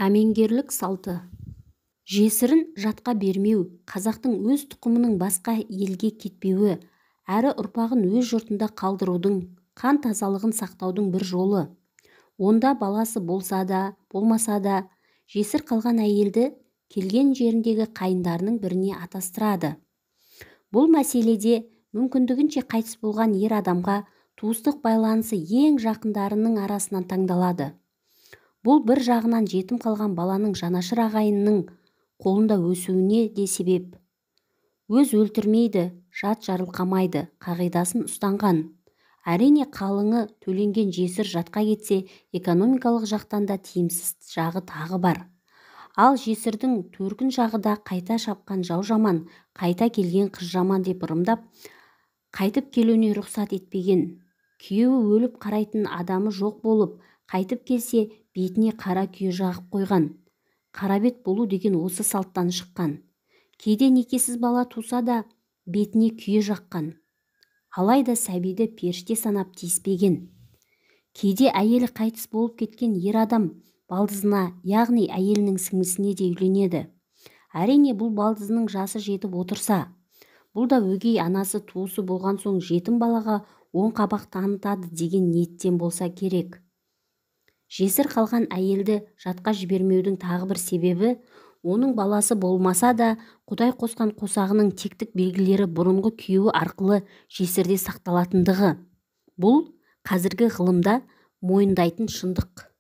әмеңгерлік салты. Жесірін жатқа бермеу, қазақтың өз тұқымының басқа елге кетпеуі, әрі ұрпағын өз жұртында қалдырудың, қан тазалығын сақтаудың бір жолы. Онда баласы болса да, болмаса да, жесір қалған әйелді келген жеріндегі қайындарының біріне атастырады. Бұл мәселеде мүмкіндігінше қайтыс болған ер адамға туыстық байланысы ең жақындарының арасынан таңдалады. Бұл бір жағынан жетім қалған баланың жанашыр ағайынның қолында өсуіне де себеп. Өз өлтірмейді, жат жарылқамайды қағидасын ұстанған. Әрине қалыңы төленген жесір жатқа кетсе, экономикалық жақтан да тиімсіз жағы тағы бар. Ал жесірдің төркін жағы да қайта шапқан жау жаман, қайта келген қыз жаман деп ырымдап, қайтып келуіне рұқсат етпеген. Күйеуі өліп қарайтын адамы жоқ болып, қайтып келсе бетіне қара күйе жағып қойған. Қарабет болу деген осы салттан шыққан. Кейде некесіз бала туса да бетіне күйе жаққан. Алайда сәбиді періште санап тиіспеген. Кейде әйелі қайтыс болып кеткен ер адам балдызына, яғни әйелінің сіңлісіне де үйленеді. Әрине бұл балдызының жасы жетіп отырса, бұл да өгей анасы туысы болған соң жетім балаға оң қабақ танытады деген ниеттен болса керек. Жесір қалған әйелді жатқа жібермеудің тағы бір себебі, оның баласы болмаса да Құдай қосқан қосағының тектік белгілері бұрынғы күйеуі арқылы жесірде сақталатындығы. Бұл қазіргі ғылымда мойындайтын шындық.